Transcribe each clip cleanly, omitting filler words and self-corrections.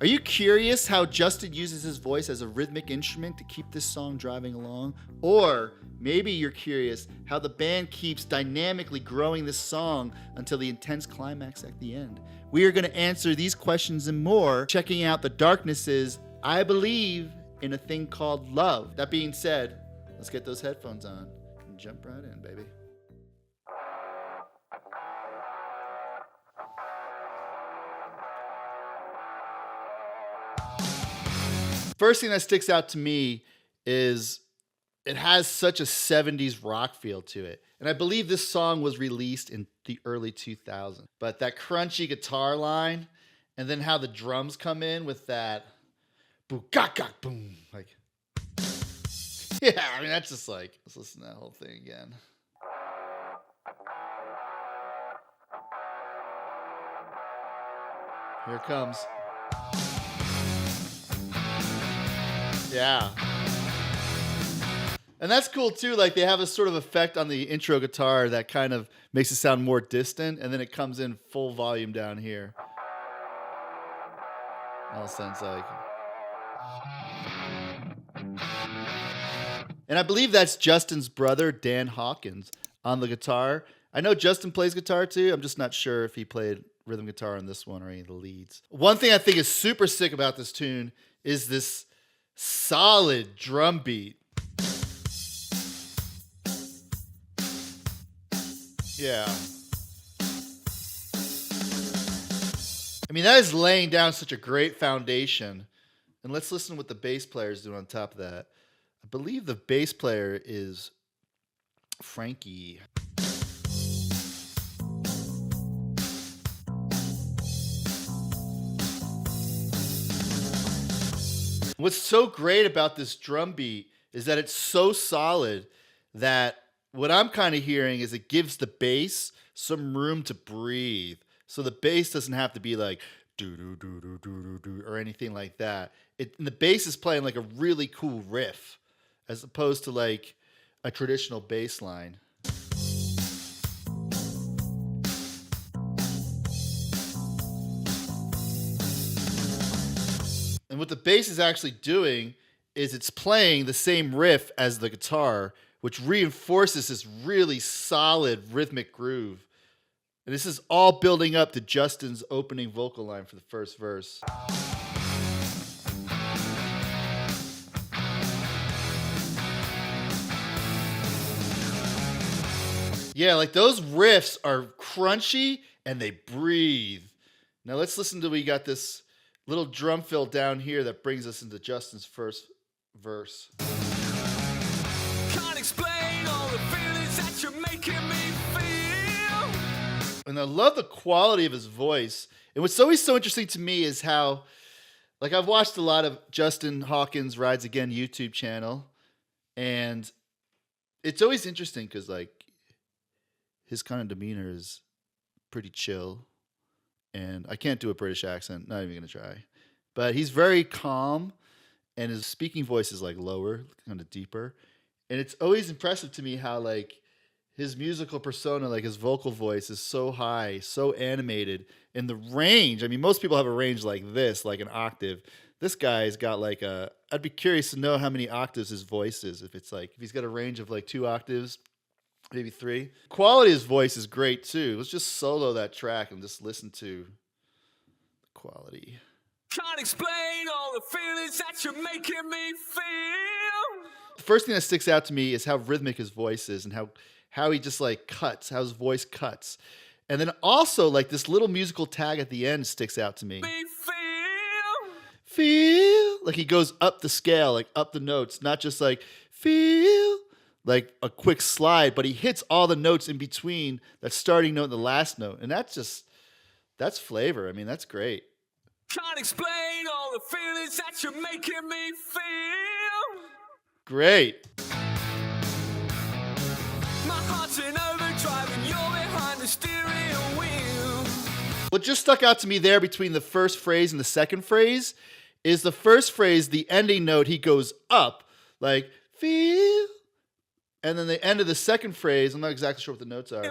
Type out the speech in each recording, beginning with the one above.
Are you curious how Justin uses his voice as a rhythmic instrument to keep this song driving along? Or maybe you're curious how the band keeps dynamically growing this song until the intense climax at the end. We are going to answer these questions and more, checking out the Darkness's I Believe in a Thing Called Love. That being said, let's get those headphones on and jump right in, baby. First thing that sticks out to me is it has such a 70s rock feel to it. And I believe this song was released in the early 2000s. But that crunchy guitar line and then how the drums come in with that boom, gak, boom. Like, yeah, I mean, that's just like, let's listen to that whole thing again. Here it comes. Yeah. And that's cool too. Like they have a sort of effect on the intro guitar that kind of makes it sound more distant, and then it comes in full volume down here. All sounds like. And I believe that's Justin's brother, Dan Hawkins, on the guitar. I know Justin plays guitar too. I'm just not sure if he played rhythm guitar on this one or any of the leads. One thing I think is super sick about this tune is this solid drum beat. Yeah. I mean, that is laying down such a great foundation. And let's listen to what the bass player is doing on top of that. I believe the bass player is Frankie. What's so great about this drum beat is that it's so solid that what I'm kind of hearing is it gives the bass some room to breathe. So the bass doesn't have to be like do do do do do do or anything like that. And the bass is playing like a really cool riff as opposed to like a traditional bass line. And what the bass is actually doing is it's playing the same riff as the guitar, which reinforces this really solid rhythmic groove. And this is all building up to Justin's opening vocal line for the first verse. Yeah, like those riffs are crunchy and they breathe. Now let's listen to, we got this little drum fill down here that brings us into Justin's first verse. Can't explain all the feelings that you're making me feel. And I love the quality of his voice. And what's always so interesting to me is how, like, I've watched a lot of Justin Hawkins Rides Again YouTube channel, and it's always interesting because, like, his kind of demeanor is pretty chill. And I can't do a British accent, not even going to try. But he's very calm, and his speaking voice is like lower, kind of deeper. And it's always impressive to me how like his musical persona, like his vocal voice is so high, so animated. And the range, I mean, most people have a range like this, like an octave. This guy's got like a, I'd be curious to know how many octaves his voice is. If it's like, if he's got a range of like 2 octaves, maybe 3. Quality of his voice is great too. Let's just solo that track and just listen to the quality. Can't explain all the feelings that you're making me feel. The first thing that sticks out to me is how rhythmic his voice is and how he just like cuts, how his voice cuts. And then also like this little musical tag at the end sticks out to me. Feel. Like he goes up the scale, like up the notes, not just like feel. Like a quick slide, but he hits all the notes in between that starting note and the last note. And that's flavor. I mean, that's great. Can't explain all the feelings that you're making me feel. Great. My heart's in overdrive and you're behind the steering wheel. What just stuck out to me there between the first phrase and the second phrase is the first phrase, the ending note, he goes up, like, feel. And then the end of the second phrase, I'm not exactly sure what the notes are.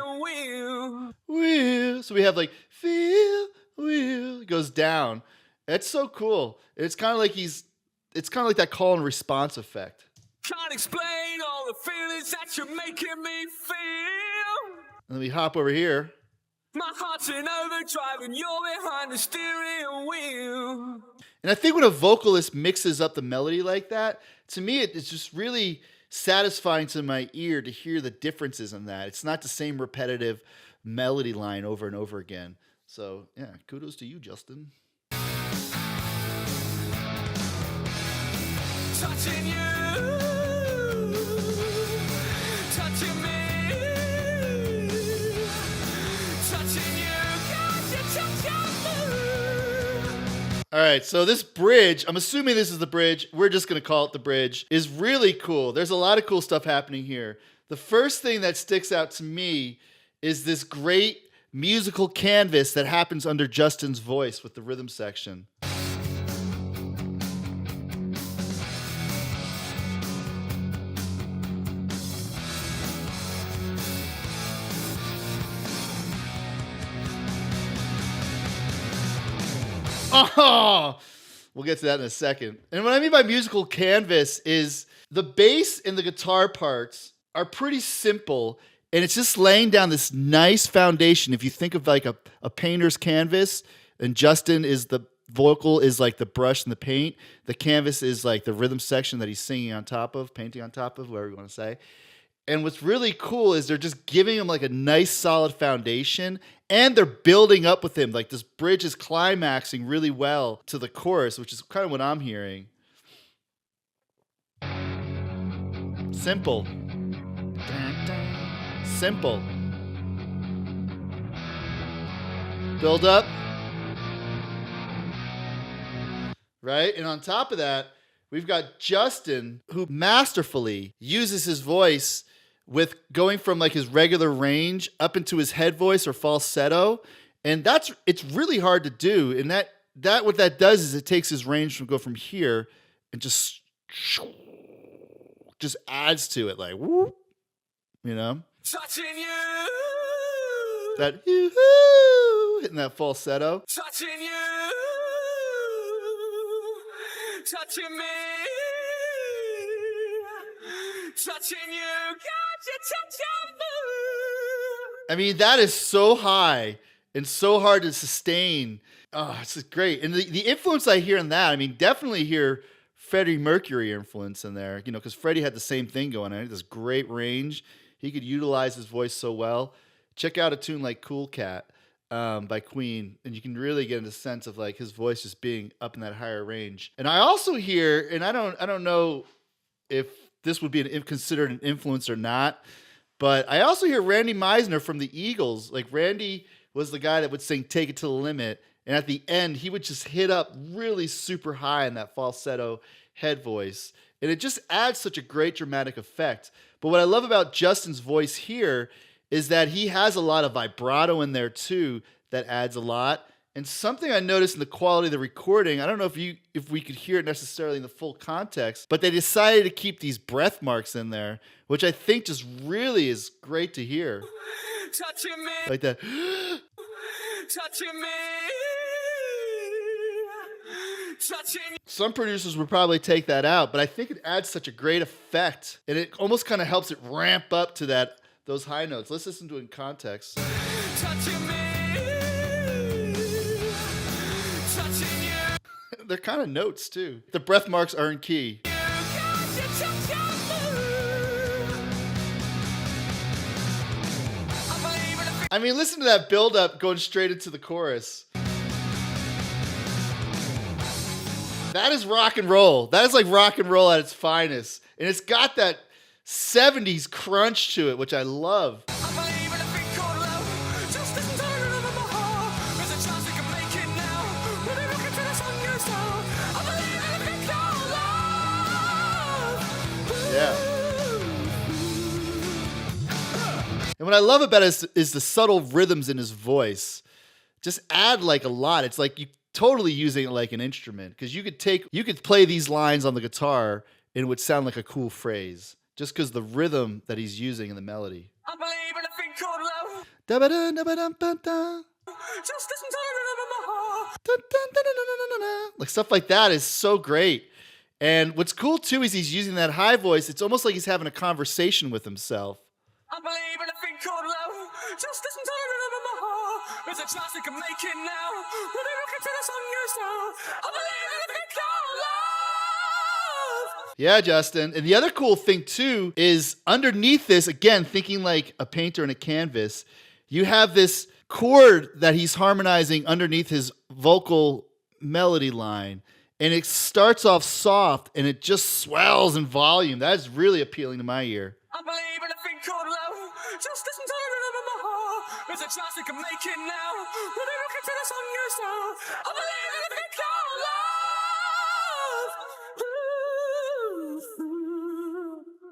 Will. So we have like, feel, will. It goes down. It's so cool. It's kind of like it's kind of like that call and response effect. Can't explain all the feelings that you're making me feel. Let me hop over here. My heart's in overdrive and you're behind the steering wheel. And I think when a vocalist mixes up the melody like that, to me, it's just really satisfying to my ear to hear the differences in that. It's not the same repetitive melody line over and over again. So, yeah, kudos to you, Justin. Touching you, touching me, touching you, got you touching me. All right, so this bridge, I'm assuming this is the bridge. We're just going to call it the bridge, is really cool. There's a lot of cool stuff happening here. The first thing that sticks out to me is this great musical canvas that happens under Justin's voice with the rhythm section. Oh, we'll get to that in a second. And what I mean by musical canvas is the bass and the guitar parts are pretty simple, and it's just laying down this nice foundation. If you think of like a painter's canvas, and Justin is the vocal is like the brush and the paint, the canvas is like the rhythm section that he's singing on top of, painting on top of, whatever you want to say. And what's really cool is they're just giving him like a nice solid foundation, and they're building up with him. Like this bridge is climaxing really well to the chorus, which is kind of what I'm hearing. Simple. Simple. Build up. Right? And on top of that, we've got Justin, who masterfully uses his voice with going from like his regular range up into his head voice or falsetto. And it's really hard to do. And that what that does is it takes his range from here and just adds to it, like whoop, you know? Touching you. That yoo-hoo, hitting that falsetto. Touching you. Touching me. Touching you. Got you touching me. I mean, that is so high and so hard to sustain. Oh, it's just great. And the influence I hear in that, I mean, definitely hear Freddie Mercury influence in there, you know, because Freddie had the same thing going on. He had this great range. He could utilize his voice so well. Check out a tune like Cool Cat by Queen, and you can really get a sense of like his voice just being up in that higher range. And I also hear, and I don't know if this would be considered an influence or not, but I also hear Randy Meisner from the Eagles. Like Randy was the guy that would sing "Take It to the Limit," and at the end he would just hit up really super high in that falsetto head voice, and it just adds such a great dramatic effect. But what I love about Justin's voice here is that he has a lot of vibrato in there too that adds a lot. And something I noticed in the quality of the recording, I don't know if we could hear it necessarily in the full context, but they decided to keep these breath marks in there, which I think just really is great to hear. Touching me. Like that. Touching me. Touching you. Some producers would probably take that out, but I think it adds such a great effect, and it almost kind of helps it ramp up to those high notes. Let's listen to it in context. Touching me. Touching you. They're kind of notes too. The breath marks are in key. I mean, listen to that build up going straight into the chorus. That is rock and roll. That is like rock and roll at its finest. And it's got that 70s crunch to it, which I love. Yeah. And what I love about it is the subtle rhythms in his voice. Just add like a lot. It's like you totally using it like an instrument, because you could play these lines on the guitar and it would sound like a cool phrase just because the rhythm that he's using in the melody. I believe in a thing called love. Da-ba-da, da-ba-dum-ba-da. Just listen to the rhythm of my heart. dun, dun, dun, dun, dun, dun, dun, dun. Like stuff like that is so great. And what's cool too is he's using that high voice. It's almost like he's having a conversation with himself. I believe in a thing called love. Just listen to the rhythm of my heart. There's a chance we can make it now. We'll be looking to the song yourself. I believe in a thing called love. Yeah, Justin. And the other cool thing too is underneath this, again, thinking like a painter in a canvas, you have this chord that he's harmonizing underneath his vocal melody line. And it starts off soft and it just swells in volume. That's really appealing to my ear. I believe in a thing called love. Just listen to the rhythm of my heart. There's a chance we can make it now. We'll be looking to the song yourself. I believe in a thing called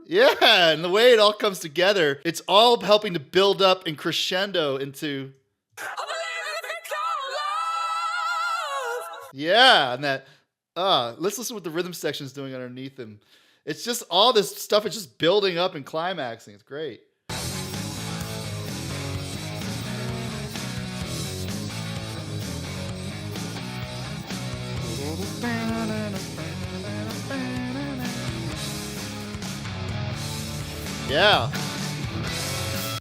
love. Yeah, and the way it all comes together, it's all helping to build up and crescendo into. I believe in a thing called love. Yeah, and that. Let's listen to what the rhythm section is doing underneath him. It's just all this stuff is just building up and climaxing. It's great. Yeah.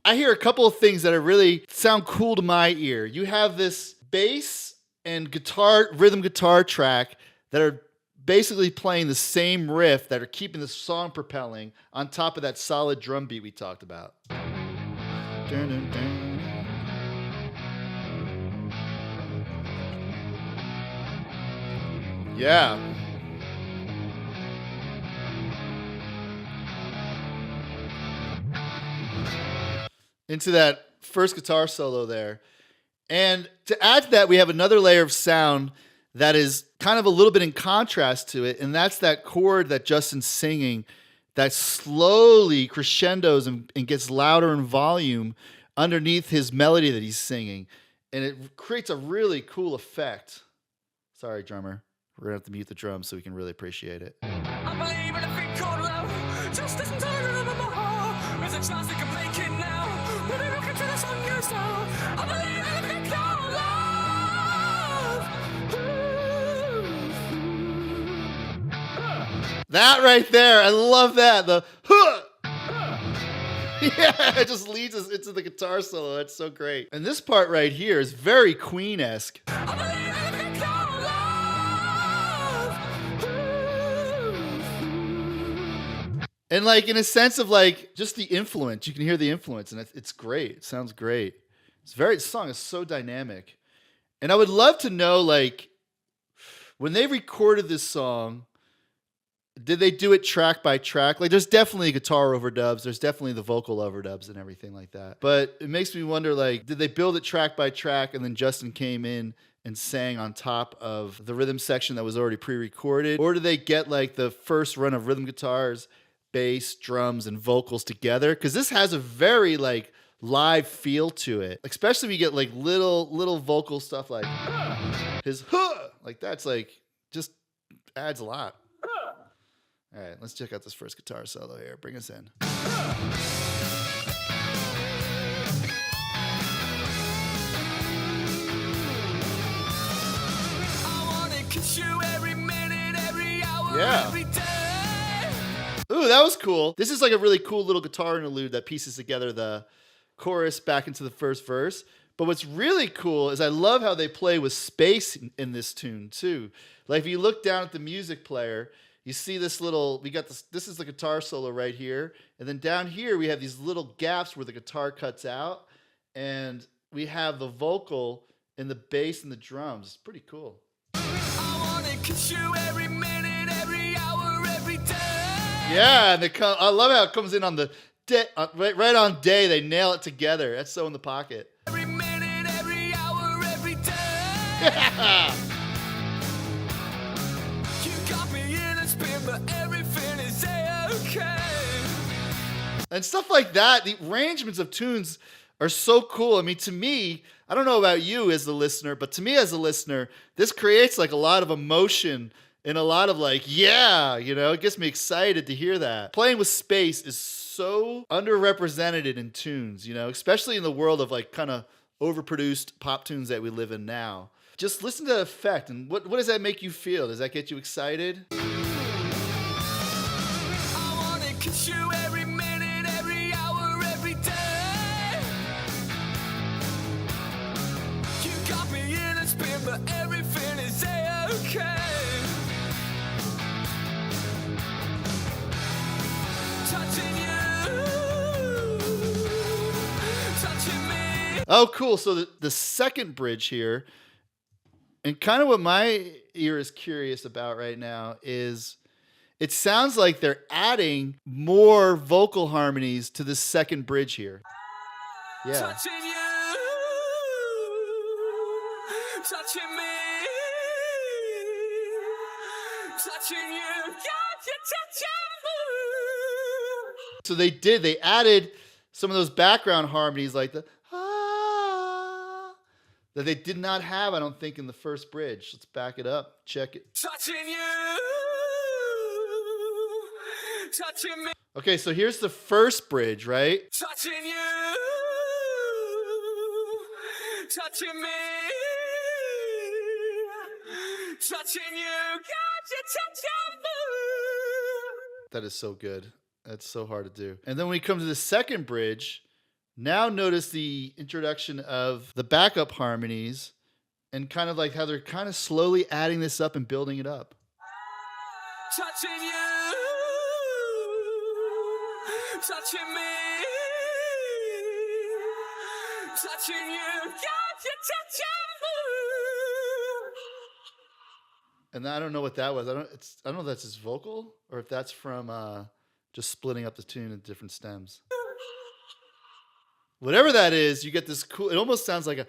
I hear a couple of things that are really sound cool to my ear. You have this bass and guitar, rhythm guitar track that are basically playing the same riff that are keeping the song propelling on top of that solid drum beat we talked about. Dun, dun, dun. Yeah. Into that first guitar solo there. And to add to that, we have another layer of sound that is kind of a little bit in contrast to it, and that's that chord that Justin's singing that slowly crescendos and gets louder in volume underneath his melody that he's singing. And it creates a really cool effect. Sorry, drummer. We're going to have to mute the drums so we can really appreciate it. I believe in a thing called love. Just listen to the rhythm of my heart. There's a chance we can make it now. We'll be looking to the song yourself. I believe in a thing called love. That right there, I love that. The huh. Yeah, it just leads us into the guitar solo. That's so great. And this part right here is very Queen-esque. I believe in a thing called love. And like in a sense of like just the influence, you can hear the influence, and it's great. It sounds great. This song is so dynamic. And I would love to know, like, when they recorded this song, did they do it track by track? Like, there's definitely guitar overdubs. There's definitely the vocal overdubs and everything like that. But it makes me wonder, like, did they build it track by track and then Justin came in and sang on top of the rhythm section that was already pre-recorded? Or did they get, like, the first run of rhythm guitars, bass, drums, and vocals together? Because this has a very, like, live feel to it. Especially when you get, like, little vocal stuff like his huh. Like, that's, like, just adds a lot. All right, let's check out this first guitar solo here. Bring us in. Yeah. Ooh, that was cool. This is like a really cool little guitar interlude that pieces together the chorus back into the first verse. But what's really cool is I love how they play with space in this tune too. Like if you look down at the music player, you see this little, this is the guitar solo right here. And then down here, we have these little gaps where the guitar cuts out. And we have the vocal and the bass and the drums. It's pretty cool. I wanna kiss you every minute, every hour, every day. Yeah, and I love how it comes in on the day, right on day. They nail it together. That's so in the pocket. Every minute, every hour, every day. Yeah. You got me in a spin, but everything is okay. And stuff like that. The arrangements of tunes are so cool. I mean, to me, I don't know about you as the listener, but to me as a listener, this creates like a lot of emotion and a lot of like, yeah, you know, it gets me excited to hear that. Playing with space is so underrepresented in tunes, you know, especially in the world of like kind of overproduced pop tunes that we live in now. Just listen to that effect, and what does that make you feel? Does that get you excited? I wanna kiss you every minute, every hour, every day. You got me in a spin, but everything is okay. Touching you, touching me. Oh, cool. So the second bridge here, and kind of what my ear is curious about right now is it sounds like they're adding more vocal harmonies to the second bridge here. Yeah. Touching you, touching me, touching you, got you touching me. So they added some of those background harmonies like the that they did not have, I don't think, in the first bridge. Let's back it up. Check it. Touching you, touching me, Okay, so here's the first bridge, right? touching you, touching me, touching you, got you touching me. That is so good. That's so hard to do. And then when we come to the second bridge, now notice the introduction of the backup harmonies and kind of like how they're kind of slowly adding this up and building it up. Touching you, touching me, touching you, got you touching me. And I don't know what that was. I don't know if that's his vocal or if that's from just splitting up the tune into different stems. Whatever that is, you get this cool, it almost sounds like a,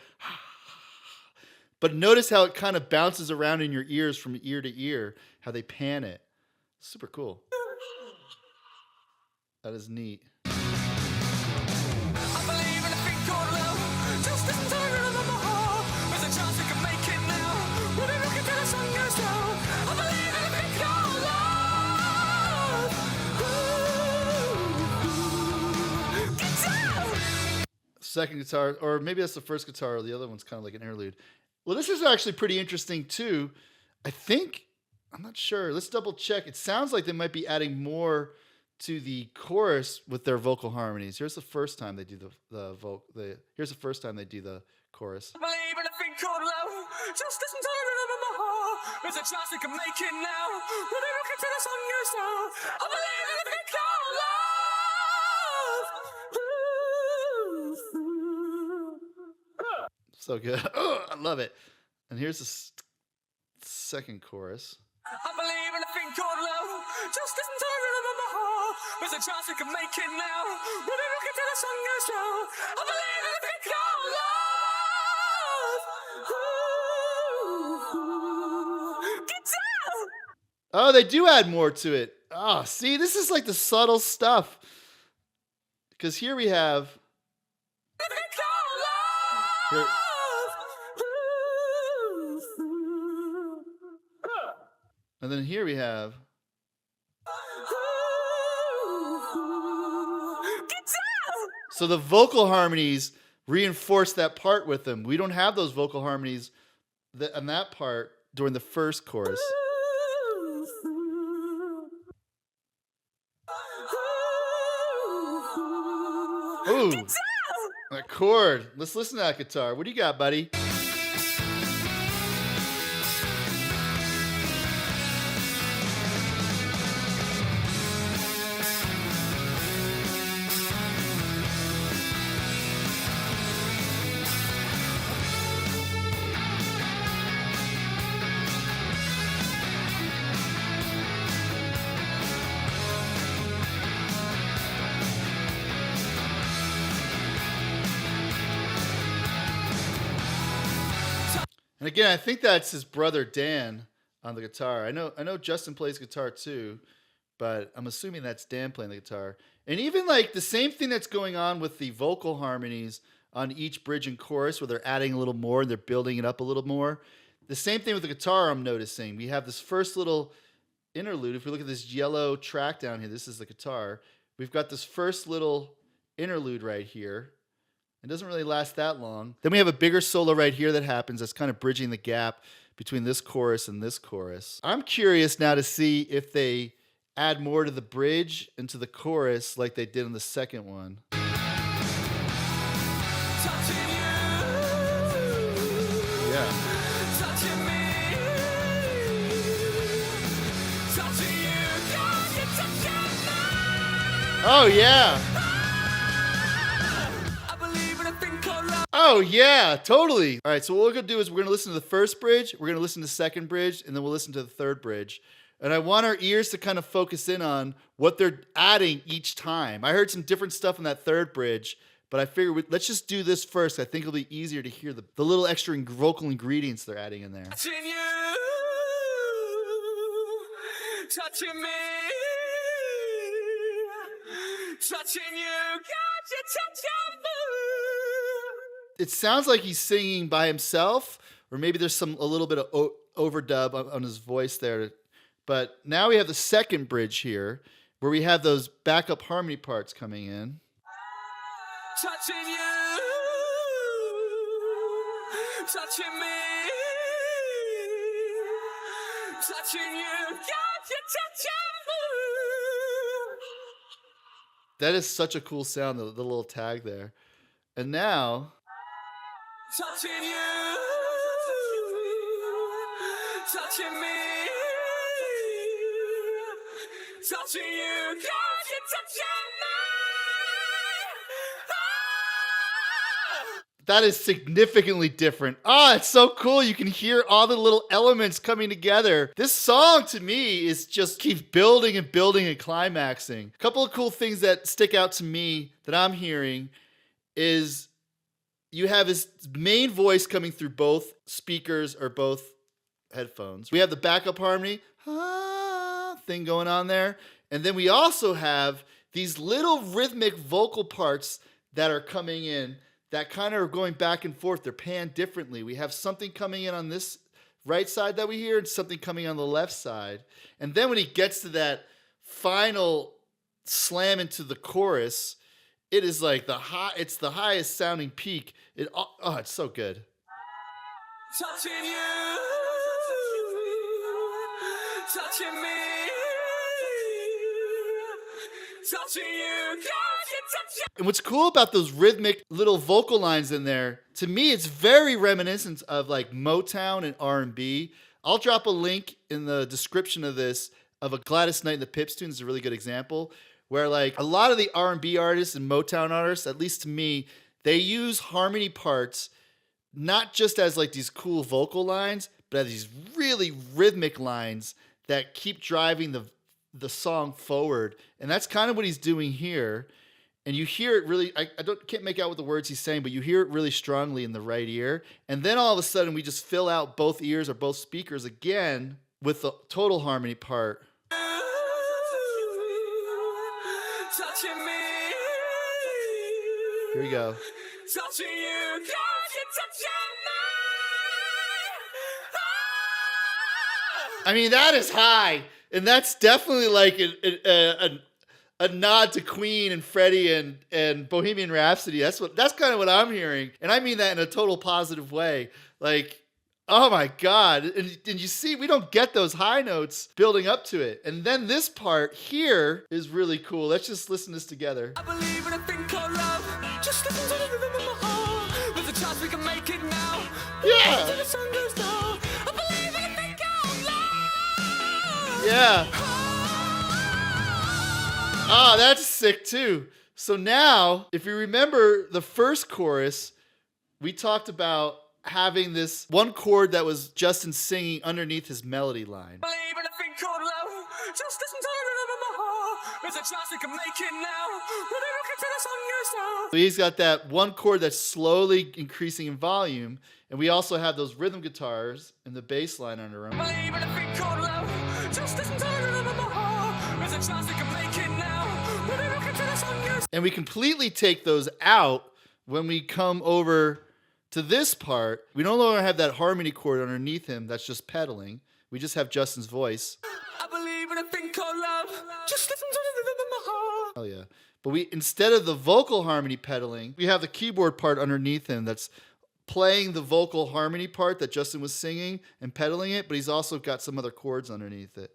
but notice how it kind of bounces around in your ears from ear to ear, how they pan it. Super cool. That is neat. I believe in a thing called love. Just listen to the rhythm of my heart. There's a chance we can make it now. We'll be looking till the sun goes down. I believe in a thing called love. Guitar! Second guitar, or maybe that's the first guitar, or the other one's kind of like an interlude. Well, this is actually pretty interesting too. I think, I'm not sure. Let's double check. It sounds like they might be adding more to the chorus with their vocal harmonies. Here's the first time they do here's the first time they do the chorus. I believe in a thing called love. Just listen to the rhythm of my heart. There's a chance we can make it now. We'll be looking till the sun goes down. I believe in a thing called love. So good. Oh, I love it. And here's the second chorus. I believe in a thing called love. Just listen to the rhythm of my heart. There's a chance we can make it now. We'll be looking till the sun goes down. I believe in a thing called love. Guitar! Oh, they do add more to it. Oh, see, this is like the subtle stuff. Because here we have. A thing called love. Here, and then here we have. Guitar! So the vocal harmonies reinforce that part with them. We don't have those vocal harmonies on that part during the first chorus. Ooh, that chord. Let's listen to that guitar. What do you got, buddy? And again, I think that's his brother Dan on the guitar. I know Justin plays guitar too, but I'm assuming that's Dan playing the guitar. And even like the same thing that's going on with the vocal harmonies on each bridge and chorus where they're adding a little more and they're building it up a little more. The same thing with the guitar I'm noticing. We have this first little interlude. If we look at this yellow track down here, this is the guitar. We've got this first little interlude right here. It doesn't really last that long. Then we have a bigger solo right here that happens that's kind of bridging the gap between this chorus and this chorus. I'm curious now to see if they add more to the bridge and to the chorus like they did in the second one. Touching you, Yeah. touching me, touching you, God, you're touching me. Oh, yeah. I believe in a thing called love. Oh, yeah, totally. All right, so what we're going to do is we're going to listen to the first bridge, we're going to listen to the second bridge, and then we'll listen to the third bridge. And I want our ears to kind of focus in on what they're adding each time. I heard some different stuff in that third bridge, but I figured let's just do this first. I think it'll be easier to hear the little extra vocal ingredients they're adding in there. Touching you, touching me, touching you, God, you're touching me. It sounds like he's singing by himself, or maybe there's a little bit of overdub on his voice there. But now we have the second bridge here, where we have those backup harmony parts coming in. Touching you, touching me, touching you, God, you're touching me. That is such a cool sound, the little tag there. And now, Touching you, touching me, touching you, God, you're touching me. that is significantly different. It's so cool. You can hear all the little elements coming together. This song to me is just keeps building and building and climaxing. A couple of cool things that stick out to me that I'm hearing is you have his main voice coming through both speakers or both headphones. We have the backup harmony thing going on there. And then we also have these little rhythmic vocal parts that are coming in that kind of are going back and forth. They're panned differently. We have something coming in on this right side that we hear and something coming on the left side. And then when he gets to that final slam into the chorus, it is like it's the highest sounding peak. It's so good. Touching you, touching me, touching you, God, you're touching. And what's cool about those rhythmic little vocal lines in there, to me, it's very reminiscent of like Motown and R&B. I'll drop a link in the description of this of a Gladys Knight and the Pips tune. It's a really good example where like a lot of the R&B artists and Motown artists, at least to me, they use harmony parts not just as like these cool vocal lines, but as these really rhythmic lines that keep driving the song forward. And that's kind of what he's doing here. And you hear it really, I can't make out what the words he's saying, but you hear it really strongly in the right ear. And then all of a sudden we just fill out both ears or both speakers again with the total harmony part. Touching me, Here we go. touching you, God, you're touching me. I mean, that is high. And that's definitely like a nod to Queen and Freddie and Bohemian Rhapsody. That's kind of what I'm hearing. And I mean that in a total positive way. Like, oh my God. And you see, we don't get those high notes building up to it. And then this part here is really cool. Let's just listen to this together. I believe in a thing called love. Just listen to the rhythm of my heart. There's a chance we can make it now. Yeah. Until the sun goes down. I believe in a thing called love. Yeah. Oh, that's sick too. So now, if you remember the first chorus, we talked about having this one chord that was Justin singing underneath his melody line. Believe in a thing called love. Just listen to the rhythm of my heart. There's a chance we can make it now. When we look into the sun goes down. So he's got that one chord that's slowly increasing in volume, and we also have those rhythm guitars and the bass line under them. Believe in a thing called love. Just listen to the rhythm of my heart. There's a chance we can make it now. When we look into the sun goes down. And we completely take those out when we come over to this part. We no longer have that harmony chord underneath him that's just pedaling. We just have Justin's voice. I believe in a thing called love. Just listen to the rhythm of my heart. Oh yeah. But we, instead of the vocal harmony pedaling, we have the keyboard part underneath him that's playing the vocal harmony part that Justin was singing and pedaling it, but he's also got some other chords underneath it.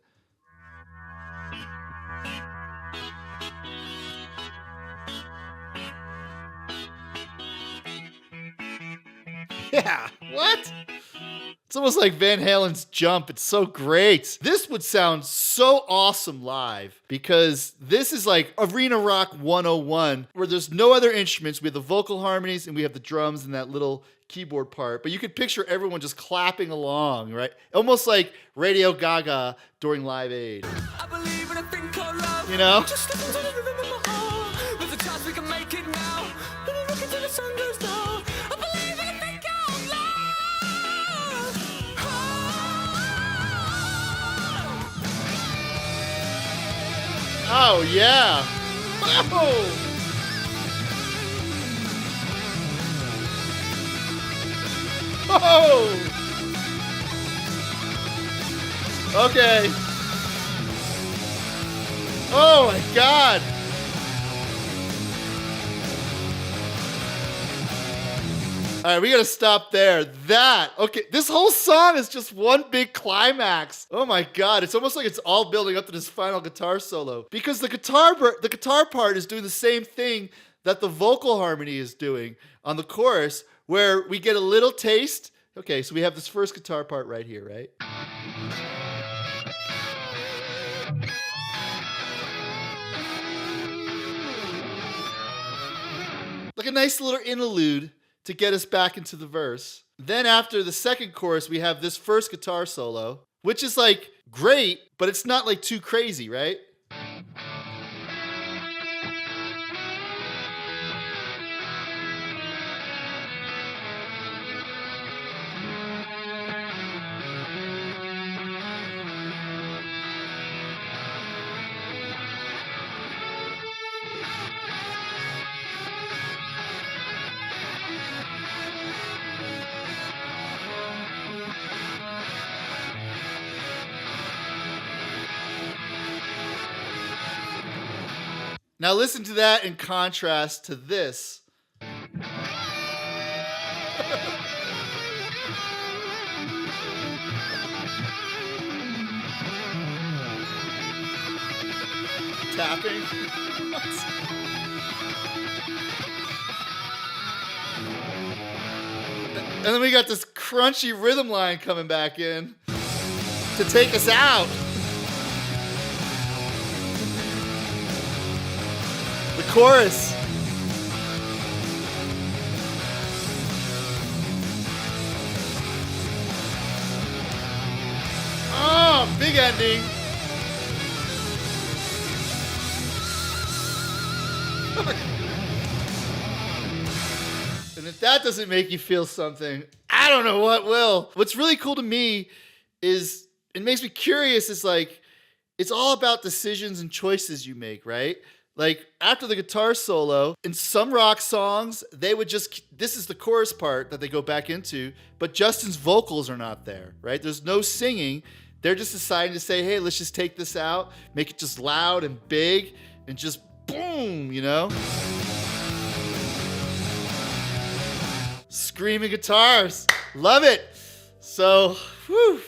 Yeah, what? It's almost like Van Halen's Jump. It's so great. This would sound so awesome live because this is like Arena Rock 101 where there's no other instruments. We have the vocal harmonies and we have the drums and that little keyboard part. But you could picture everyone just clapping along, right? Almost like Radio Gaga during Live Aid. I believe in a thing called love. You know? Just listen to the rhythm of my heart. There's a chance we can make it now. When I look into the sun goes down. I believe in a thing called love. Oh, yeah. Oh. Oh. Okay. Oh, my God. All right, we gotta stop there. Okay, this whole song is just one big climax. Oh my God, it's almost like it's all building up to this final guitar solo because the guitar part is doing the same thing that the vocal harmony is doing on the chorus, where we get a little taste. Okay, so we have this first guitar part right here, right? Like a nice little interlude to get us back into the verse. Then after the second chorus, we have this first guitar solo, which is like great, but it's not like too crazy, right? Now listen to that in contrast to this. Tapping. And then we got this crunchy rhythm line coming back in to take us out. The chorus. Oh, big ending. And if that doesn't make you feel something, I don't know what will. What's really cool to me is, it makes me curious, is like, it's all about decisions and choices you make, right? Like after the guitar solo, in some rock songs, they would just, this is the chorus part that they go back into, but Justin's vocals are not there, right? There's no singing. They're just deciding to say, hey, let's just take this out, make it just loud and big, and just boom, you know? Screaming guitars. Love it. So, whew,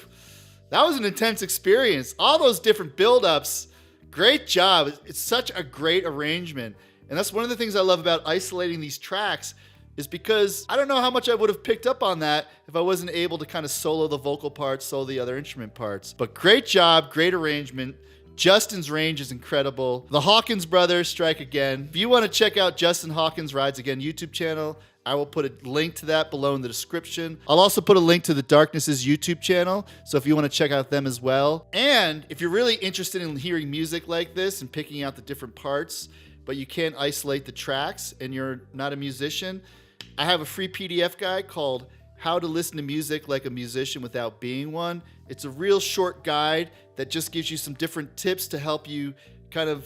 that was an intense experience. All those different build-ups. Great job. It's such a great arrangement. And that's one of the things I love about isolating these tracks, is because I don't know how much I would have picked up on that if I wasn't able to kind of solo the vocal parts, solo the other instrument parts. But great job, great arrangement. Justin's range is incredible. The Hawkins brothers strike again. If you want to check out Justin Hawkins Rides Again YouTube channel, I will put a link to that below in the description. I'll also put a link to the Darkness's YouTube channel, so if you want to check out them as well. And if you're really interested in hearing music like this and picking out the different parts, but you can't isolate the tracks and you're not a musician, I have a free PDF guide called How to Listen to Music Like a Musician Without Being One. It's a real short guide that just gives you some different tips to help you kind of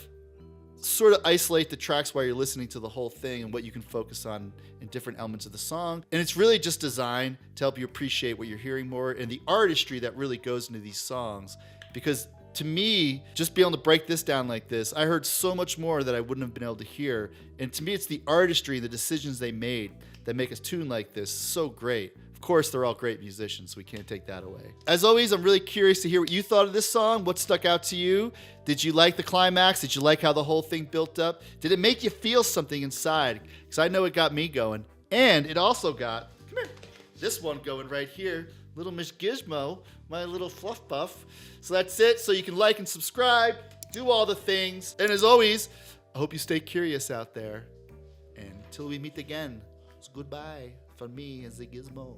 sort of isolate the tracks while you're listening to the whole thing and what you can focus on in different elements of the song. And it's really just designed to help you appreciate what you're hearing more and the artistry that really goes into these songs. Because to me, just being able to break this down like this, I heard so much more that I wouldn't have been able to hear. And to me, it's the artistry, the decisions they made that make us tune like this so great. Of course, they're all great musicians, so we can't take that away. As always, I'm really curious to hear what you thought of this song. What stuck out to you? Did you like the climax? Did you like how the whole thing built up? Did it make you feel something inside? Because I know it got me going. And it also got, come here, this one going right here. Little Miss Gizmo, my little fluff puff. So that's it. So you can like and subscribe, do all the things. And as always, I hope you stay curious out there. And until we meet again, it's goodbye from me as a Gizmo.